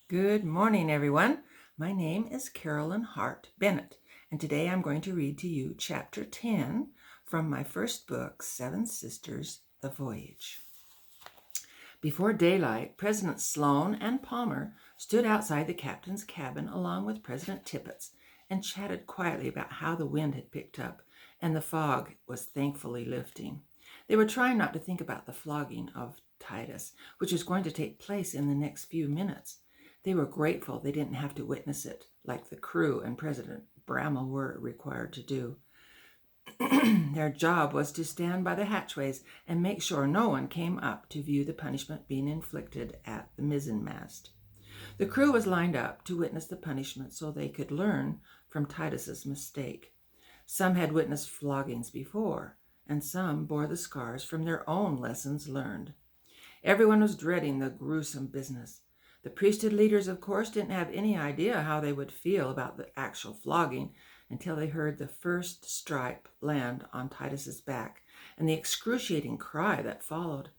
Good morning, everyone. My name is Carolyn Hart Bennett, and today I'm going to read to you Chapter 10 from my first book, Seven Sisters, The Voyage. Before daylight, President Sloan and Palmer stood outside the captain's cabin along with President Tippett and chatted quietly about how the wind had picked up and the fog was thankfully lifting. They were trying not to think about the flogging of Titus, which was going to take place in the next few minutes. They were grateful they didn't have to witness it like the crew and President Bramwell were required to do. Their job was to stand by the hatchways and make sure no one came up to view the punishment being inflicted at the mizzenmast. The crew was lined up to witness the punishment so they could learn from Titus's mistake. Some had witnessed floggings before, and some bore the scars from their own lessons learned. Everyone was dreading the gruesome business. The priesthood leaders, of course, didn't have any idea how they would feel about the actual flogging until they heard the first stripe land on Titus's back and the excruciating cry that followed.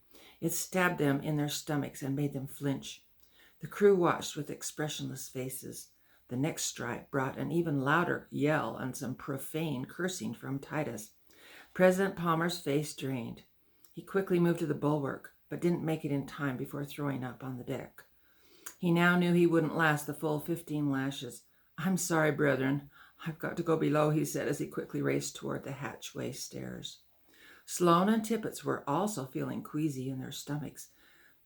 It stabbed them in their stomachs and made them flinch. The crew watched with expressionless faces. The next stripe brought an even louder yell and some profane cursing from Titus. President Palmer's face drained. He quickly moved to the bulwark, but didn't make it in time before throwing up on the deck. He now knew he wouldn't last the full 15 lashes. "I'm sorry, brethren. I've got to go below," he said as he quickly raced toward the hatchway stairs. Sloan and Tippett were also feeling queasy in their stomachs,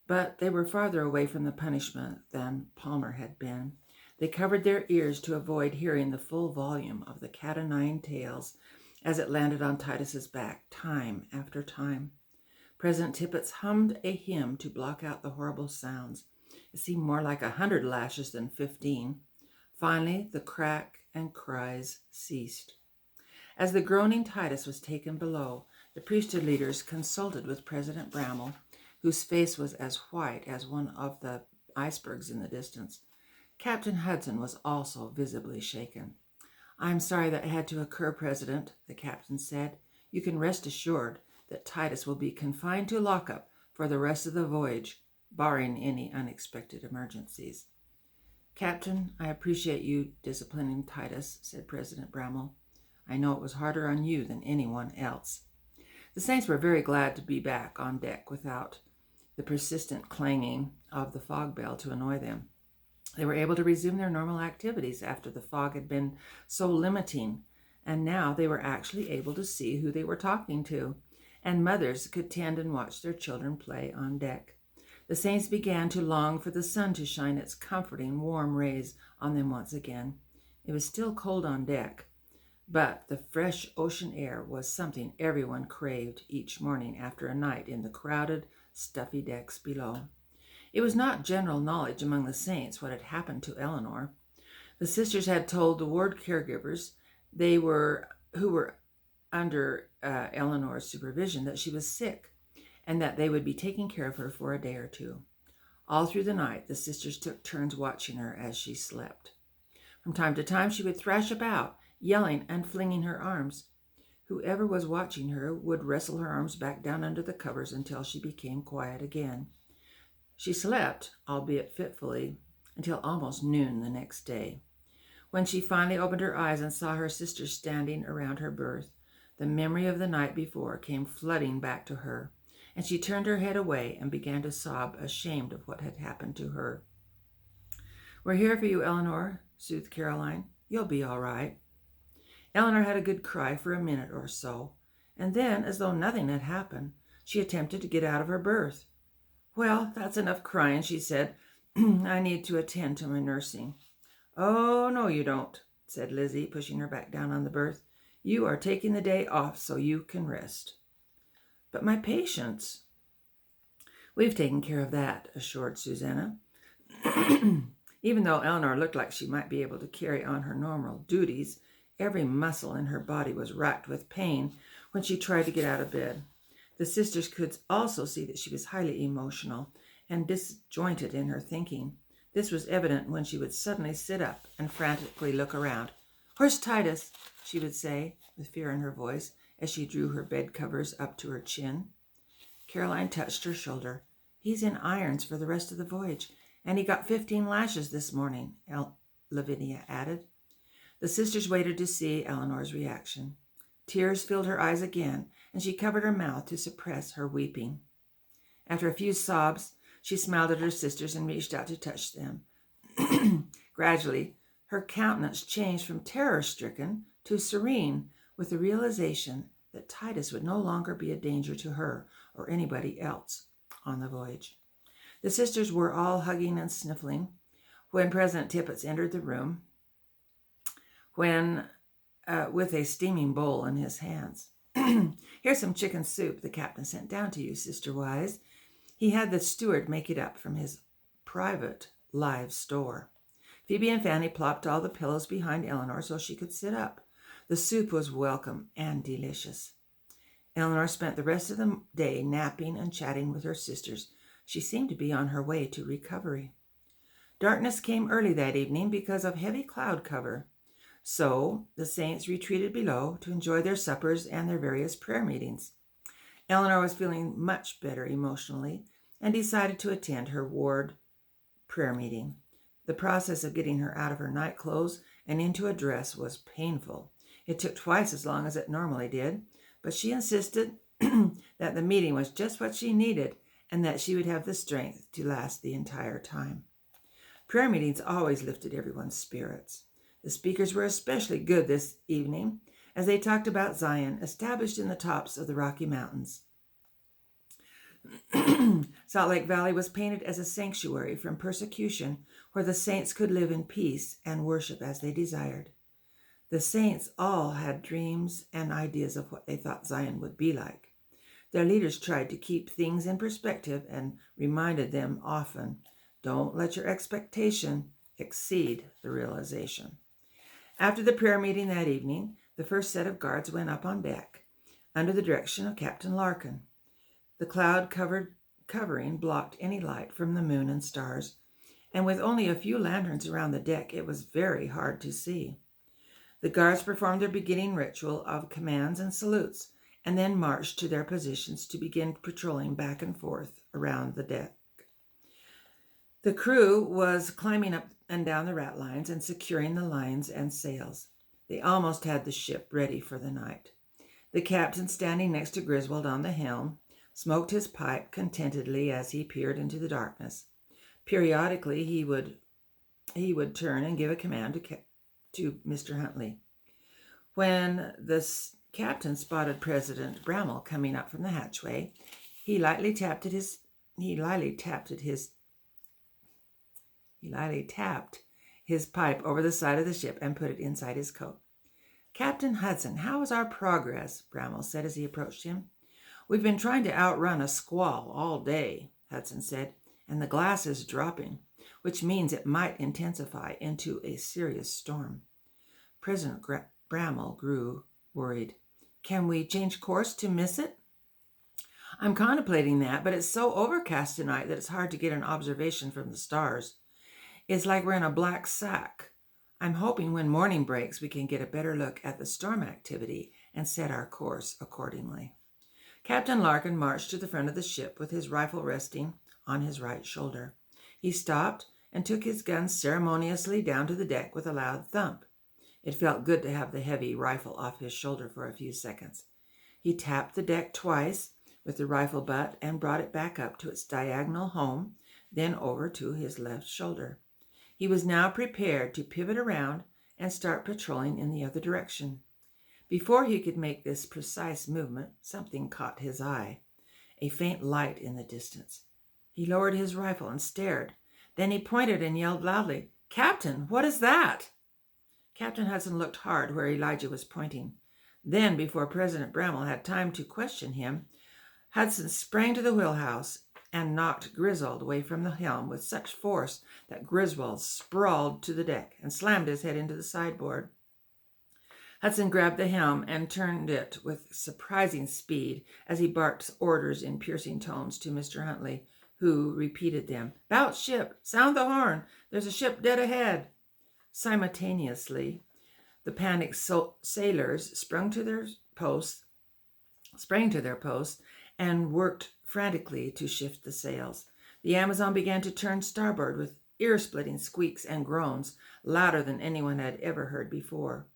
but they were farther away from the punishment than Palmer had been. They covered their ears to avoid hearing the full volume of the cat-o'-nine tails as it landed on Titus's back time after time. President Tippett hummed a hymn to block out the horrible sounds. It seemed more like 100 lashes than 15. Finally, the crack and cries ceased. As the groaning Titus was taken below, the priesthood leaders consulted with President Bramwell, whose face was as white as one of the icebergs in the distance. Captain Hudson was also visibly shaken. "I'm sorry that had to occur, President," the captain said. "You can rest assured that Titus will be confined to lockup for the rest of the voyage, barring any unexpected emergencies." "Captain, I appreciate you disciplining Titus," said President Bramwell. "I know it was harder on you than anyone else." The saints were very glad to be back on deck without the persistent clanging of the fog bell to annoy them. They were able to resume their normal activities after the fog had been so limiting, and now they were actually able to see who they were talking to, and mothers could tend and watch their children play on deck. The saints began to long for the sun to shine its comforting, warm rays on them once again. It was still cold on deck, but the fresh ocean air was something everyone craved each morning after a night in the crowded, stuffy decks below. It was not general knowledge among the saints what had happened to Eleanor. The sisters had told the ward caregivers who were under Eleanor's supervision that she was sick and that they would be taking care of her for a day or two. All through the night, the sisters took turns watching her as she slept. From time to time, she would thrash about, yelling and flinging her arms. Whoever was watching her would wrestle her arms back down under the covers until she became quiet again. She slept, albeit fitfully, until almost noon the next day. When she finally opened her eyes and saw her sisters standing around her berth, the memory of the night before came flooding back to her, and she turned her head away and began to sob, ashamed of what had happened to her. "We're here for you, Eleanor," soothed Caroline. "You'll be all right." Eleanor had a good cry for a minute or so, and then, as though nothing had happened, she attempted to get out of her berth. "Well, that's enough crying," she said. "I need to attend to my nursing." "Oh, no, you don't," said Lizzie, pushing her back down on the berth. "You are taking the day off so you can rest." "But my patients—" "We've taken care of that," assured Susanna. Even though Eleanor looked like she might be able to carry on her normal duties, every muscle in her body was racked with pain when she tried to get out of bed. The sisters could also see that she was highly emotional and disjointed in her thinking. This was evident when she would suddenly sit up and frantically look around. "Where's Titus?" she would say, with fear in her voice, as she drew her bed covers up to her chin. Caroline touched her shoulder. "He's in irons for the rest of the voyage, And he got 15 lashes this morning, Lavinia added. The sisters waited to see Eleanor's reaction. Tears filled her eyes again, and she covered her mouth to suppress her weeping. After a few sobs, she smiled at her sisters and reached out to touch them. Gradually, her countenance changed from terror-stricken to serene, with the realization that Titus would no longer be a danger to her or anybody else on the voyage. The sisters were all hugging and sniffling when President Tippett entered the room, with a steaming bowl in his hands. Here's some chicken soup the captain sent down to you, Sister Wise. He had the steward make it up from his private live store. Phoebe and Fanny plopped all the pillows behind Eleanor so she could sit up. The soup was welcome and delicious. Eleanor spent the rest of the day napping and chatting with her sisters. She seemed to be on her way to recovery. Darkness came early that evening because of heavy cloud cover. So the saints retreated below to enjoy their suppers and their various prayer meetings. Eleanor was feeling much better emotionally and decided to attend her ward prayer meeting. The process of getting her out of her night clothes and into a dress was painful. It took twice as long as it normally did, but she insisted that the meeting was just what she needed and that she would have the strength to last the entire time. Prayer meetings always lifted everyone's spirits. The speakers were especially good this evening as they talked about Zion, established in the tops of the Rocky Mountains. Salt Lake Valley was painted as a sanctuary from persecution where the saints could live in peace and worship as they desired. The saints all had dreams and ideas of what they thought Zion would be like. Their leaders tried to keep things in perspective and reminded them often, don't let your expectation exceed the realization. After the prayer meeting that evening, the first set of guards went up on deck, under the direction of Captain Larkin. The cloud covering blocked any light from the moon and stars, and with only a few lanterns around the deck, it was very hard to see. The guards performed their beginning ritual of commands and salutes, and then marched to their positions to begin patrolling back and forth around the deck. The crew was climbing up and down the ratlines and securing the lines and sails. They almost had the ship ready for the night. The captain, standing next to Griswold on the helm, smoked his pipe contentedly as he peered into the darkness. Periodically, he would turn and give a command to Mr. Huntley. When the captain spotted President Bramwell coming up from the hatchway, he lightly tapped his pipe over the side of the ship and put it inside his coat. Captain Hudson, how is our progress? Bramwell said as he approached him. We've been trying to outrun a squall all day, Hudson said, and the glass is dropping, which means it might intensify into a serious storm. President Bramwell grew worried. Can we change course to miss it? I'm contemplating that, but it's so overcast tonight that it's hard to get an observation from the stars. It's like we're in a black sack. I'm hoping when morning breaks we can get a better look at the storm activity and set our course accordingly. Captain Larkin marched to the front of the ship with his rifle resting on his right shoulder. He stopped and took his gun ceremoniously down to the deck with a loud thump. It felt good to have the heavy rifle off his shoulder for a few seconds. He tapped the deck twice with the rifle butt and brought it back up to its diagonal home, then over to his left shoulder. He was now prepared to pivot around and start patrolling in the other direction. Before he could make this precise movement, something caught his eye, a faint light in the distance. He lowered his rifle and stared. Then he pointed and yelled loudly, "Captain, what is that?" Captain Hudson looked hard where Elijah was pointing. Then, before President Bramwell had time to question him, Hudson sprang to the wheelhouse and knocked Griswold away from the helm with such force that Griswold sprawled to the deck and slammed his head into the sideboard. Hudson grabbed the helm and turned it with surprising speed as he barked orders in piercing tones to Mr. Huntley, who repeated them. "'Bout ship! Sound the horn! There's a ship dead ahead!" Simultaneously, the panicked sailors sprang to their posts and worked frantically to shift the sails. The Amazon began to turn starboard with ear-splitting squeaks and groans, louder than anyone had ever heard before.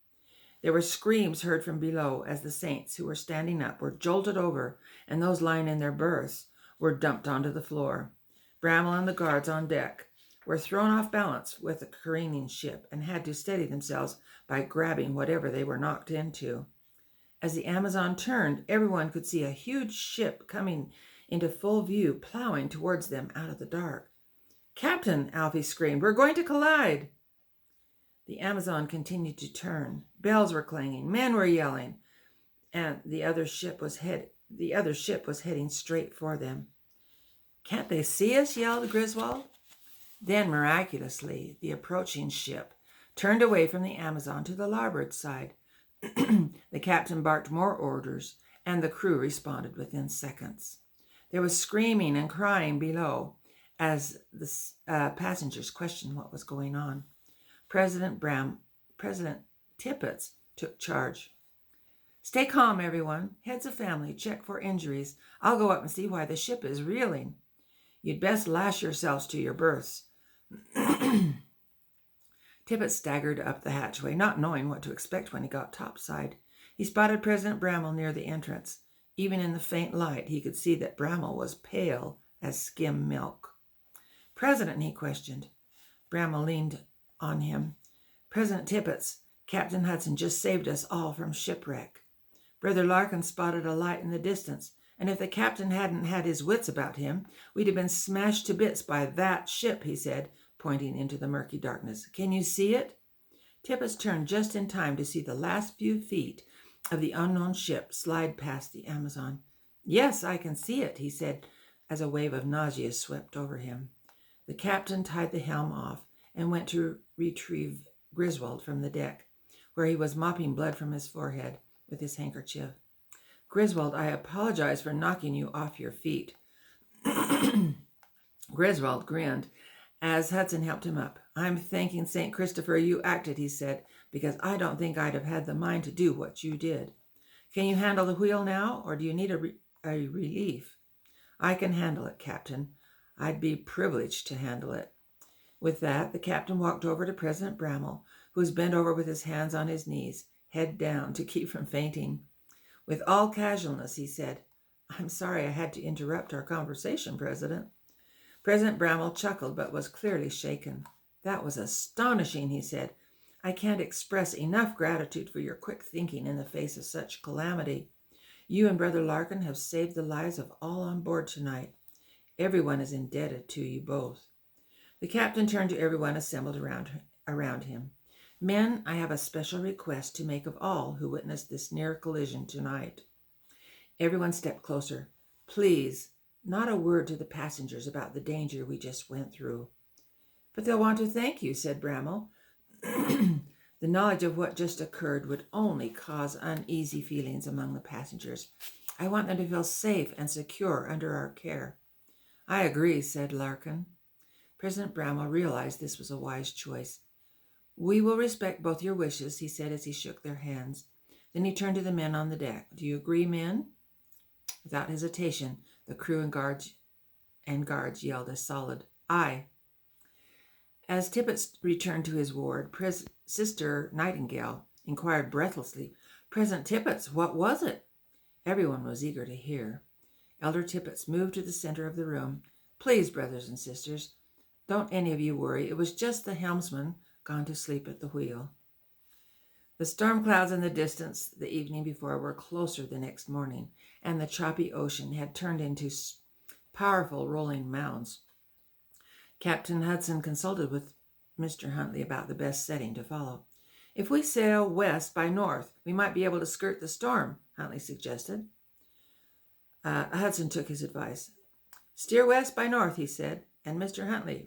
There were screams heard from below as the saints who were standing up were jolted over, and those lying in their berths were dumped onto the floor. Bramwell and the guards on deck were thrown off balance with the careening ship and had to steady themselves by grabbing whatever they were knocked into. As the Amazon turned, everyone could see a huge ship coming into full view, plowing towards them out of the dark. "Captain," Alfie screamed, "we're going to collide." The Amazon continued to turn. Bells were clanging, men were yelling, and the other ship was heading straight for them. "Can't they see us?" yelled Griswold. Then, miraculously, the approaching ship turned away from the Amazon to the larboard side. The captain barked more orders, and the crew responded within seconds. There was screaming and crying below as the passengers questioned what was going on. President Tippets took charge. "Stay calm, everyone. Heads of family, check for injuries. I'll go up and see why the ship is reeling. You'd best lash yourselves to your berths." Tippet staggered up the hatchway, not knowing what to expect when he got topside. He spotted President Bramwell near the entrance. Even in the faint light, he could see that Bramwell was pale as skim milk. "President," he questioned. Bramwell leaned on him. "President Tippets, Captain Hudson just saved us all from shipwreck. Brother Larkin spotted a light in the distance, and if the captain hadn't had his wits about him, we'd have been smashed to bits by that ship," he said, pointing into the murky darkness. "Can you see it?" Tippets turned just in time to see the last few feet of the unknown ship slide past the Amazon. "Yes, I can see it," he said as a wave of nausea swept over him. The captain tied the helm off and went to retrieve Griswold from the deck, where he was mopping blood from his forehead with his handkerchief. "Griswold, I apologize for knocking you off your feet." Griswold grinned as Hudson helped him up. "I'm thanking St. Christopher you acted," he said, "because I don't think I'd have had the mind to do what you did. Can you handle the wheel now, or do you need a relief?" "I can handle it, Captain. I'd be privileged to handle it." With that, the captain walked over to President Bramwell, who was bent over with his hands on his knees, head down to keep from fainting. With all casualness, he said, "I'm sorry I had to interrupt our conversation, President." President Bramwell chuckled, but was clearly shaken. "That was astonishing," he said. "I can't express enough gratitude for your quick thinking in the face of such calamity. You and Brother Larkin have saved the lives of all on board tonight. Everyone is indebted to you both." The captain turned to everyone assembled around him. "Men, I have a special request to make of all who witnessed this near collision tonight." Everyone stepped closer. "Please, not a word to the passengers about the danger we just went through." "But they'll want to thank you," said Bramwell. "The knowledge of what just occurred would only cause uneasy feelings among the passengers. I want them to feel safe and secure under our care." "I agree," said Larkin. President Bramwell realized this was a wise choice. "We will respect both your wishes," he said as he shook their hands. Then he turned to the men on the deck. "Do you agree, men?" Without hesitation, the crew and guards yelled a solid "Aye." As Tippet returned to his ward, Sister Nightingale inquired breathlessly, "President Tippets, what was it?" Everyone was eager to hear. Elder Tippets moved to the center of the room. "Please, brothers and sisters, don't any of you worry. It was just the helmsman gone to sleep at the wheel." The storm clouds in the distance the evening before were closer the next morning, and the choppy ocean had turned into powerful rolling mounds. Captain Hudson consulted with Mr. Huntley about the best setting to follow. "If we sail west by north, we might be able to skirt the storm," Huntley suggested. Hudson took his advice. "Steer west by north," he said, and Mr. Huntley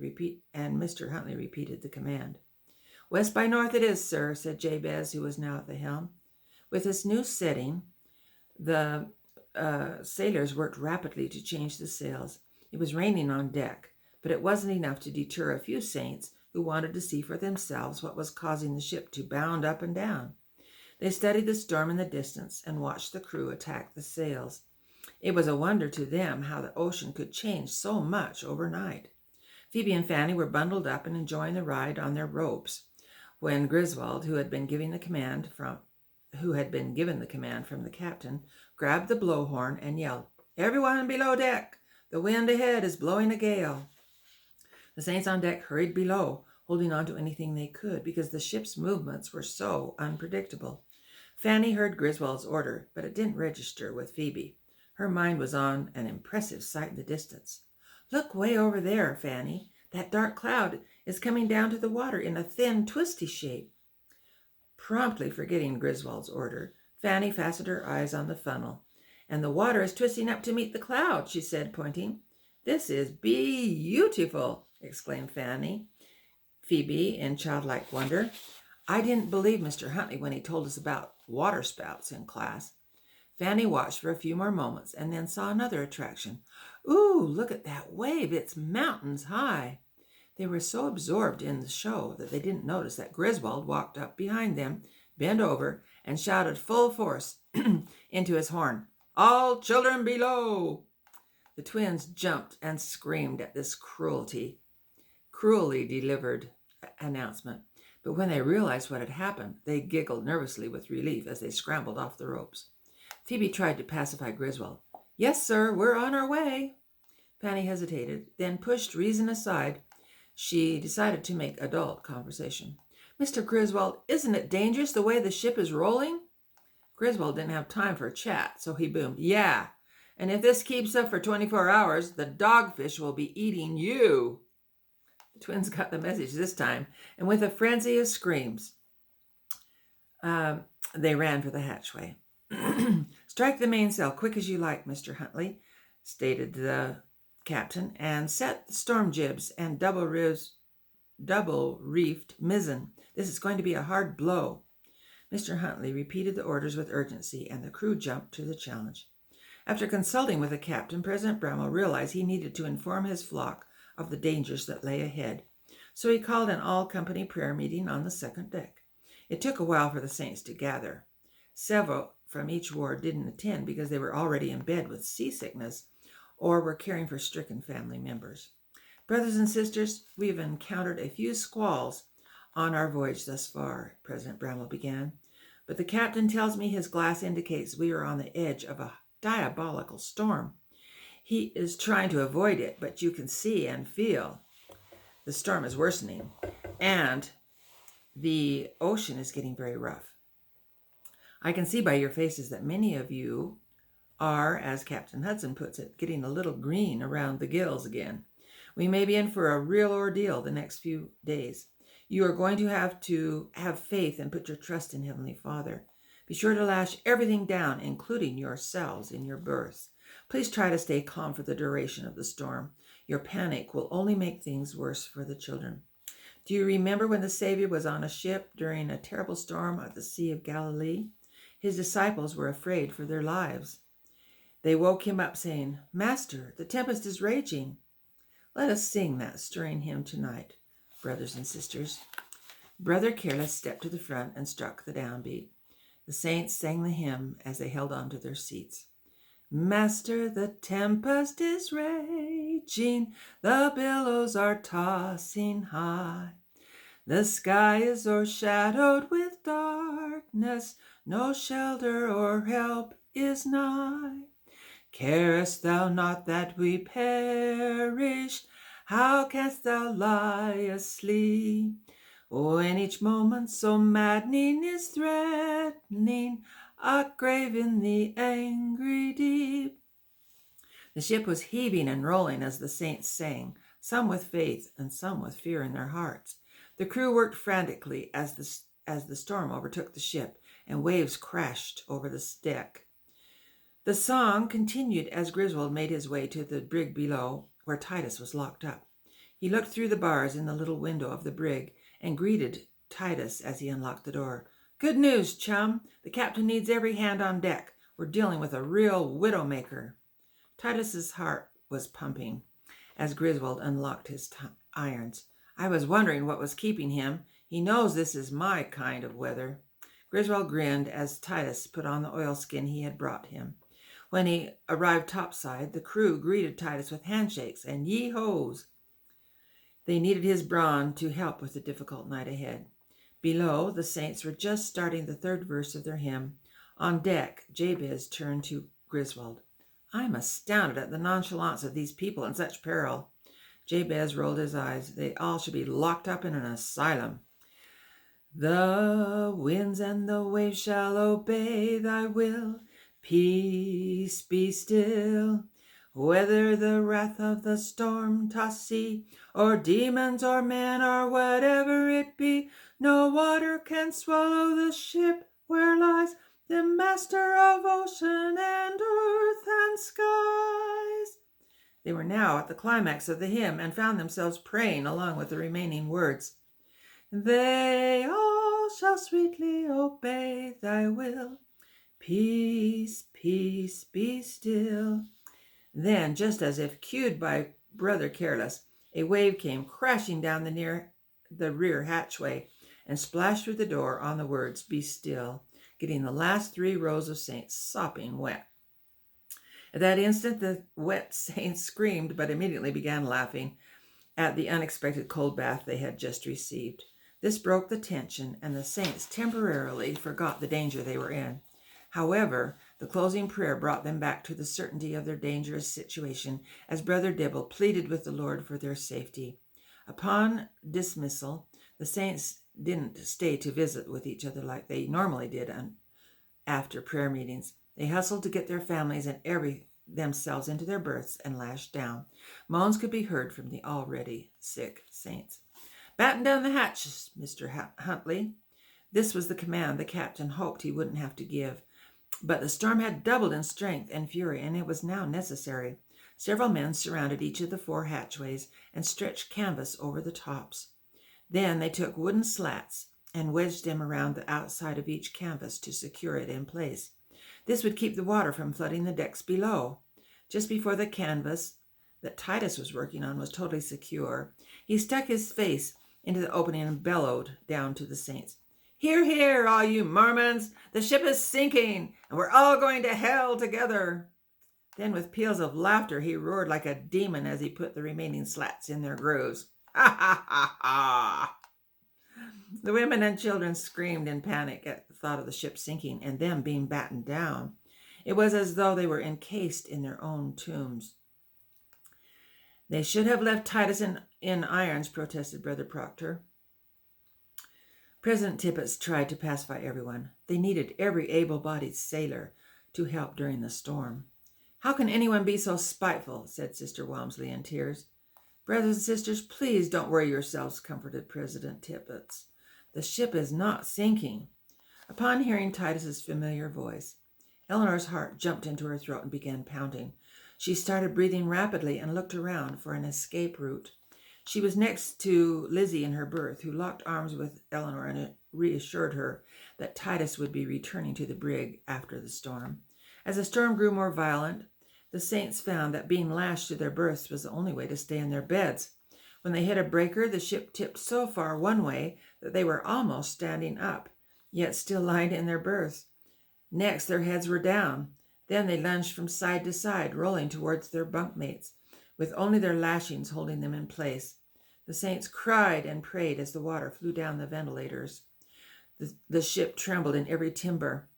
repeated the command. "West by north it is, sir," said Jabez, who was now at the helm. With this new setting, the sailors worked rapidly to change the sails. It was raining on deck, but it wasn't enough to deter a few saints who wanted to see for themselves what was causing the ship to bound up and down. They studied the storm in the distance and watched the crew attack the sails. It was a wonder to them how the ocean could change so much overnight. Phoebe and Fanny were bundled up and enjoying the ride on their ropes when Griswold, who had been given the command from the captain, grabbed the blowhorn and yelled, "Everyone below deck! The wind ahead is blowing a gale." The saints on deck hurried below, holding on to anything they could because the ship's movements were so unpredictable. Fanny heard Griswold's order, but it didn't register with Phoebe. Her mind was on an impressive sight in the distance. "Look way over there, Fanny. That dark cloud is coming down to the water in a thin, twisty shape." Promptly forgetting Griswold's order, Fanny fastened her eyes on the funnel. "And the water is twisting up to meet the cloud," she said, pointing. "This is beautiful," exclaimed Phoebe in childlike wonder. "I didn't believe Mr. Huntley when he told us about waterspouts in class." Fanny watched for a few more moments and then saw another attraction. "Ooh, look at that wave. It's mountains high." They were so absorbed in the show that they didn't notice that Griswold walked up behind them, bent over, and shouted full force into his horn, "All children below!" The twins jumped and screamed at this cruelly delivered announcement. But when they realized what had happened, they giggled nervously with relief as they scrambled off the ropes. Phoebe tried to pacify Griswold. "Yes, sir, we're on our way." Fanny hesitated, then pushed reason aside. She decided to make adult conversation. "Mr. Griswold, isn't it dangerous the way the ship is rolling?" Griswold didn't have time for a chat, so he boomed, "Yeah, and if this keeps up for 24 hours, the dogfish will be eating you." The twins got the message this time, and with a frenzy of screams, they ran for the hatchway. "Strike the mainsail quick as you like, Mr. Huntley," stated the captain, "and set the storm jibs and double-reefed mizzen. This is going to be a hard blow." Mr. Huntley repeated the orders with urgency, and the crew jumped to the challenge. After consulting with the captain, President Bramwell realized he needed to inform his flock of the dangers that lay ahead. So he called an all-company prayer meeting on the second deck. It took a while for the saints to gather. Several from each ward didn't attend because they were already in bed with seasickness or were caring for stricken family members. "Brothers and sisters, we have encountered a few squalls on our voyage thus far," President Bramwell began, "but the captain tells me his glass indicates we are on the edge of a diabolical storm. He is trying to avoid it, but you can see and feel the storm is worsening, and the ocean is getting very rough. I can see by your faces that many of you are, as Captain Hudson puts it, getting a little green around the gills again. We may be in for a real ordeal the next few days. You are going to have faith and put your trust in Heavenly Father. Be sure to lash everything down, including yourselves in your berths. Please try to stay calm for the duration of the storm. Your panic will only make things worse for the children. Do you remember when the Savior was on a ship during a terrible storm at the Sea of Galilee? His disciples were afraid for their lives. They woke him up saying, 'Master, the tempest is raging.' Let us sing that stirring hymn tonight, brothers and sisters." Brother Careless stepped to the front and struck the downbeat. The saints sang the hymn as they held on to their seats. "Master, the tempest is raging, the billows are tossing high. The sky is o'ershadowed with darkness, no shelter or help is nigh. Carest thou not that we perish? How canst thou lie asleep? When each moment so maddening is threatening a grave in the angry deep." The ship was heaving and rolling as the saints sang, some with faith and some with fear in their hearts. The crew worked frantically as the storm overtook the ship and waves crashed over the deck. The song continued as Griswold made his way to the brig below, where Titus was locked up. He looked through the bars in the little window of the brig and greeted Titus as he unlocked the door. "Good news, chum. The captain needs every hand on deck. We're dealing with a real widowmaker." Titus's heart was pumping as Griswold unlocked his irons. "I was wondering what was keeping him. He knows this is my kind of weather." Griswold grinned as Titus put on the oilskin he had brought him. When he arrived topside, the crew greeted Titus with handshakes and yee-hoes. They needed his brawn to help with the difficult night ahead. Below, the saints were just starting the third verse of their hymn. On deck, Jabez turned to Griswold. I'm astounded at the nonchalance of these people in such peril. Jabez rolled his eyes. They all should be locked up in an asylum. The winds and the waves shall obey thy will. Peace, be still. Whether the wrath of the storm-tossed sea, or demons, or men, or whatever it be, no water can swallow the ship where lies the master of ocean and earth and skies. They were now at the climax of the hymn and found themselves praying along with the remaining words. They all shall sweetly obey thy will. Peace, peace, be still. Then, just as if cued by Brother Careless, a wave came crashing down the rear hatchway and splashed through the door on the words, be still, getting the last 3 rows of saints sopping wet. At that instant, the wet saints screamed, but immediately began laughing at the unexpected cold bath they had just received. This broke the tension, and the saints temporarily forgot the danger they were in. However, the closing prayer brought them back to the certainty of their dangerous situation as Brother Dibble pleaded with the Lord for their safety. Upon dismissal, the saints didn't stay to visit with each other like they normally did after prayer meetings. They hustled to get their families and themselves into their berths and lashed down. Moans could be heard from the already sick saints. Batten down the hatches, Mr. Huntley. This was the command the captain hoped he wouldn't have to give. But the storm had doubled in strength and fury, and it was now necessary. Several men surrounded each of the 4 hatchways and stretched canvas over the tops. Then they took wooden slats and wedged them around the outside of each canvas to secure it in place. This would keep the water from flooding the decks below. Just before the canvas that Titus was working on was totally secure, he stuck his face into the opening and bellowed down to the saints. Hear, hear, all you Mormons! The ship is sinking, and we're all going to hell together. Then with peals of laughter, he roared like a demon as he put the remaining slats in their grooves. Ha, ha, ha, ha! The women and children screamed in panic at the thought of the ship sinking and them being battened down. It was as though they were encased in their own tombs. They should have left Titus in irons, protested Brother Proctor. President Tippett tried to pacify everyone. They needed every able-bodied sailor to help during the storm. How can anyone be so spiteful, said Sister Walmsley in tears. Brothers and sisters, please don't worry yourselves, comforted President Tippett. The ship is not sinking. Upon hearing Titus's familiar voice, Eleanor's heart jumped into her throat and began pounding. She started breathing rapidly and looked around for an escape route. She was next to Lizzie in her berth, who locked arms with Eleanor and reassured her that Titus would be returning to the brig after the storm. As the storm grew more violent, the saints found that being lashed to their berths was the only way to stay in their beds. When they hit a breaker, the ship tipped so far one way that they were almost standing up, yet still lying in their berths. Next, their heads were down. Then they lunged from side to side, rolling towards their bunkmates, with only their lashings holding them in place. The saints cried and prayed as the water flew down the ventilators. The ship trembled in every timber,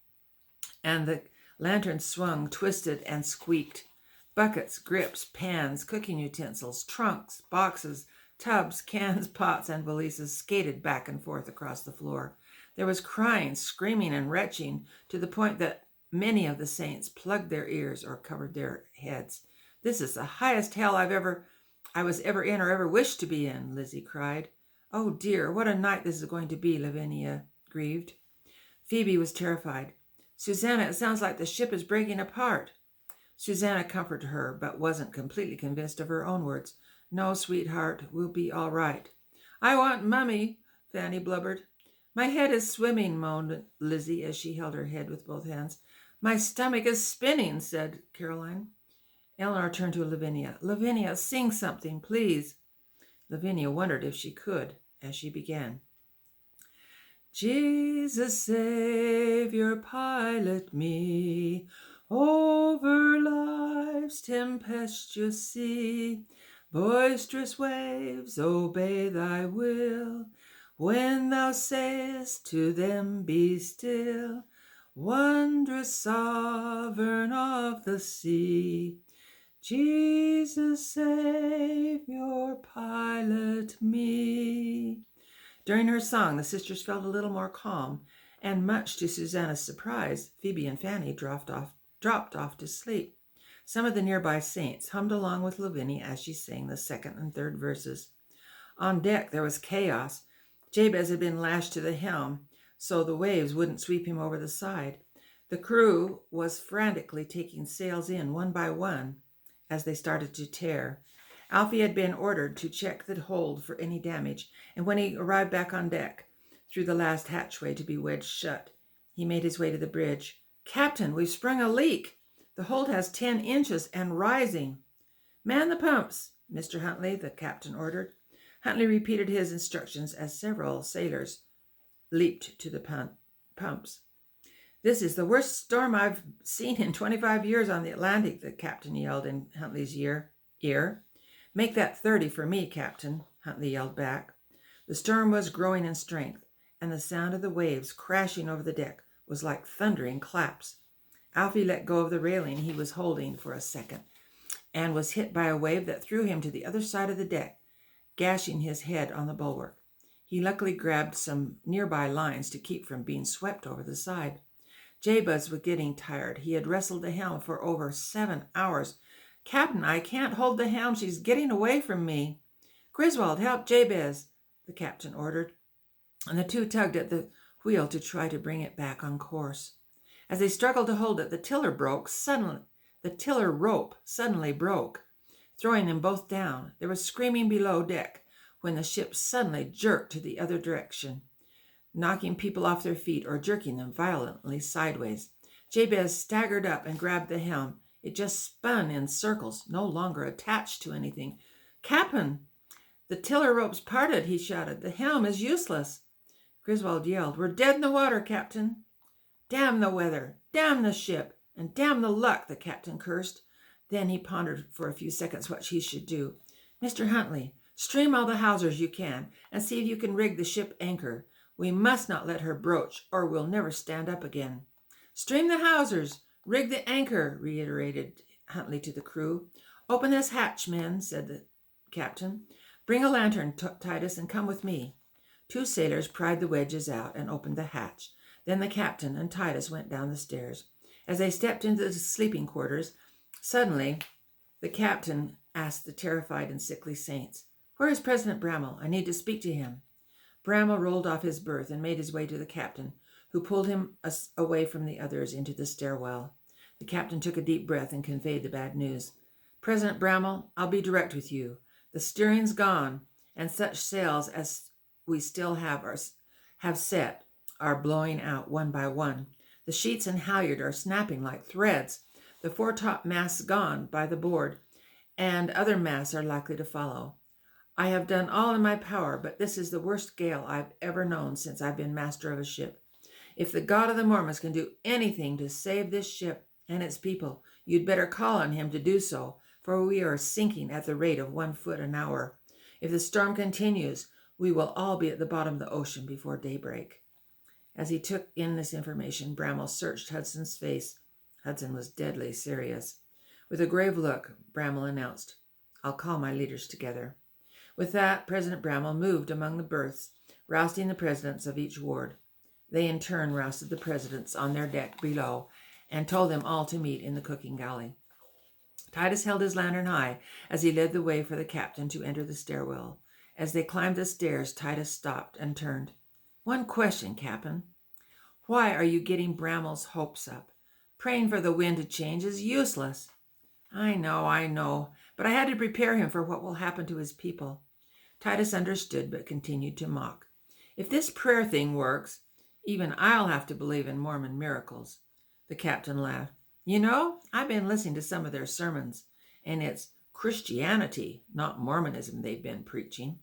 and the lanterns swung, twisted, and squeaked. Buckets, grips, pans, cooking utensils, trunks, boxes, tubs, cans, pots, and valises skated back and forth across the floor. There was crying, screaming, and retching, to the point that many of the saints plugged their ears or covered their heads. This is the highest hell I was ever in or ever wished to be in, Lizzie cried. Oh dear, what a night this is going to be, Lavinia grieved. Phoebe was terrified. Susanna, it sounds like the ship is breaking apart. Susanna comforted her, but wasn't completely convinced of her own words. No, sweetheart, we'll be all right. I want Mummy, Fanny blubbered. My head is swimming, moaned Lizzie as she held her head with both hands. My stomach is spinning, said Caroline. Eleanor turned to Lavinia. Lavinia, sing something, please. Lavinia wondered if she could, as she began. Jesus, Savior, pilot me over life's tempestuous sea. Boisterous waves obey thy will, when thou sayest to them, be still. Wondrous sovereign of the sea, Jesus, Savior, pilot me. During her song, the sisters felt a little more calm, and much to Susanna's surprise, Phoebe and Fanny dropped off to sleep. Some of the nearby saints hummed along with Lavinia as she sang the second and third verses. On deck there was chaos. Jabez had been lashed to the helm so the waves wouldn't sweep him over the side. The crew was frantically taking sails in one by one as they started to tear. Alfie had been ordered to check the hold for any damage, and when he arrived back on deck, through the last hatchway to be wedged shut, he made his way to the bridge. "Captain, we've sprung a leak. The hold has 10 inches and rising." "Man the pumps, Mr. Huntley," the captain ordered. Huntley repeated his instructions as several sailors leaped to the pumps. "This is the worst storm I've seen in 25 years on the Atlantic," the captain yelled in Huntley's ear. "Make that 30 for me, Captain," Huntley yelled back. The storm was growing in strength, and the sound of the waves crashing over the deck was like thundering claps. Alfie let go of the railing he was holding for a second and was hit by a wave that threw him to the other side of the deck, gashing his head on the bulwark. He luckily grabbed some nearby lines to keep from being swept over the side. Jabez was getting tired. He had wrestled the helm for over 7 hours. "Captain, I can't hold the helm. She's getting away from me." "Griswold, help Jabez," the captain ordered, and the two tugged at the wheel to try to bring it back on course. As they struggled to hold it, the tiller rope suddenly broke, throwing them both down. There was screaming below deck when the ship suddenly jerked to the other direction, knocking people off their feet or jerking them violently sideways. Jabez staggered up and grabbed the helm. It just spun in circles, no longer attached to anything. "Captain, the tiller rope's parted," he shouted. "The helm is useless." Griswold yelled, "We're dead in the water, Captain." "Damn the weather, damn the ship, and damn the luck," the captain cursed. Then he pondered for a few seconds what he should do. "Mr. Huntley, stream all the hawsers you can, and see if you can rig the ship anchor. We must not let her broach, or we'll never stand up again." "Stream the hawsers, rig the anchor," reiterated Huntley to the crew. "Open this hatch, men," said the captain. "Bring a lantern, Titus, and come with me." 2 sailors pried the wedges out and opened the hatch. Then the captain and Titus went down the stairs. As they stepped into the sleeping quarters, suddenly the captain asked the terrified and sickly saints, "Where is President Bramwell? I need to speak to him." Bramwell rolled off his berth and made his way to the captain, who pulled him away from the others into the stairwell. The captain took a deep breath and conveyed the bad news. "President Bramwell, I'll be direct with you. The steering's gone, and such sails as we still have set are blowing out one by one. The sheets and halyard are snapping like threads. The foretop mast's gone by the board, and other masts are likely to follow. I have done all in my power, but this is the worst gale I've ever known since I've been master of a ship. If the God of the Mormons can do anything to save this ship and its people, you'd better call on him to do so, for we are sinking at the rate of 1 foot an hour. If the storm continues, we will all be at the bottom of the ocean before daybreak." As he took in this information, Bramwell searched Hudson's face. Hudson was deadly serious. With a grave look, Bramwell announced, "I'll call my leaders together." With that, President Bramwell moved among the berths, rousting the presidents of each ward. They in turn rousted the presidents on their deck below and told them all to meet in the cooking galley. Titus held his lantern high as he led the way for the captain to enter the stairwell. As they climbed the stairs, Titus stopped and turned. "One question, Captain. Why are you getting Bramwell's hopes up? Praying for the wind to change is useless." I know, but I had to prepare him for what will happen to his people." Titus understood, but continued to mock. "If this prayer thing works, even I'll have to believe in Mormon miracles." The captain laughed. "You know, I've been listening to some of their sermons, and it's Christianity, not Mormonism they've been preaching."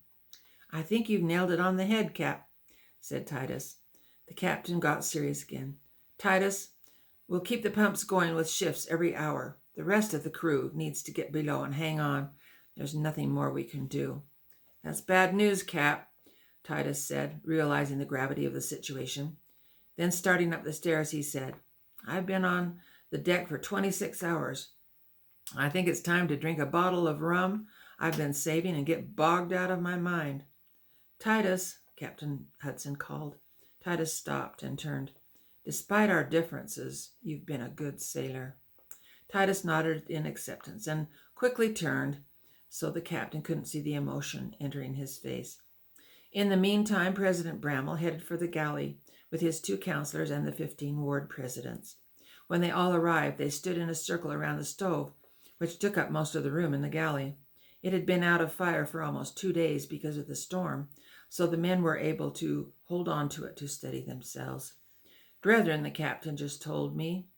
"I think you've nailed it on the head, Cap," said Titus. The captain got serious again. "Titus, we'll keep the pumps going with shifts every hour. The rest of the crew needs to get below and hang on. There's nothing more we can do." "That's bad news, Cap," Titus said, realizing the gravity of the situation. Then, starting up the stairs, he said, "I've been on the deck for 26 hours. I think it's time to drink a bottle of rum I've been saving and get bogged out of my mind." "Titus," Captain Hudson called. Titus stopped and turned. "Despite our differences, you've been a good sailor." Titus nodded in acceptance and quickly turned so the captain couldn't see the emotion entering his face. In the meantime, President Bramwell headed for the galley with his 2 counselors and the 15 ward presidents. When they all arrived, they stood in a circle around the stove, which took up most of the room in the galley. It had been out of fire for almost 2 days because of the storm, so the men were able to hold on to it to steady themselves. "Brethren, the captain just told me,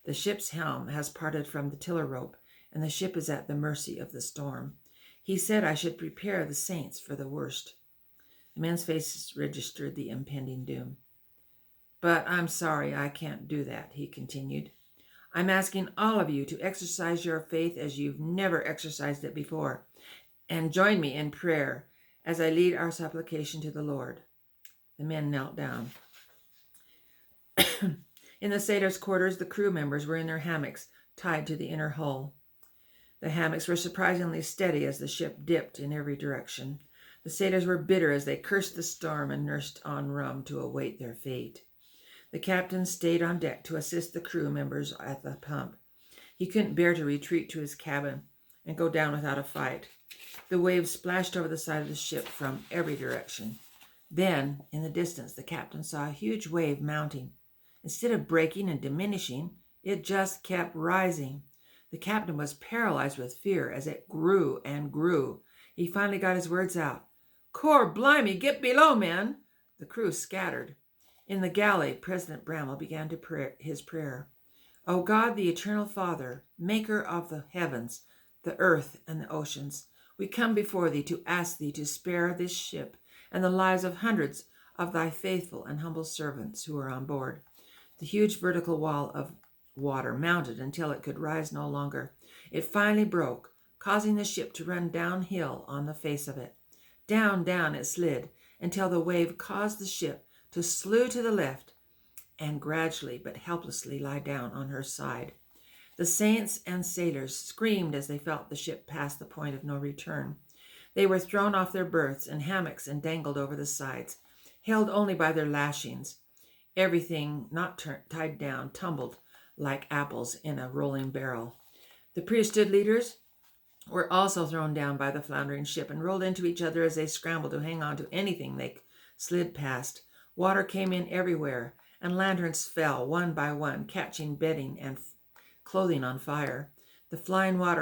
the ship's helm has parted from the tiller rope, and the ship is at the mercy of the storm. He said I should prepare the saints for the worst." The men's faces registered the impending doom. "But I'm sorry I can't do that," he continued. "I'm asking all of you to exercise your faith as you've never exercised it before, and join me in prayer as I lead our supplication to the Lord." The men knelt down. In the sailors' quarters, the crew members were in their hammocks, tied to the inner hull. The hammocks were surprisingly steady as the ship dipped in every direction. The sailors were bitter as they cursed the storm and nursed on rum to await their fate. The captain stayed on deck to assist the crew members at the pump. He couldn't bear to retreat to his cabin and go down without a fight. The waves splashed over the side of the ship from every direction. Then, in the distance, the captain saw a huge wave mounting. Instead of breaking and diminishing, it just kept rising. The captain was paralyzed with fear as it grew and grew. He finally got his words out. "Cor blimey, get below, men!" The crew scattered. In the galley, President Bramwell began his prayer. "O God, the eternal Father, maker of the heavens, the earth, and the oceans, we come before thee to ask thee to spare this ship and the lives of hundreds of thy faithful and humble servants who are on board." The huge vertical wall of water mounted until it could rise no longer. It finally broke, causing the ship to run downhill on the face of it. Down it slid until the wave caused the ship to slew to the left and gradually but helplessly lie down on her side. The saints and sailors screamed as they felt the ship pass the point of no return. They were thrown off their berths and hammocks and dangled over the sides, held only by their lashings. Everything not tied down tumbled like apples in a rolling barrel. The priesthood leaders were also thrown down by the floundering ship and rolled into each other as they scrambled to hang on to anything they slid past. Water came in everywhere, and lanterns fell one by one, catching bedding and clothing on fire. The flying water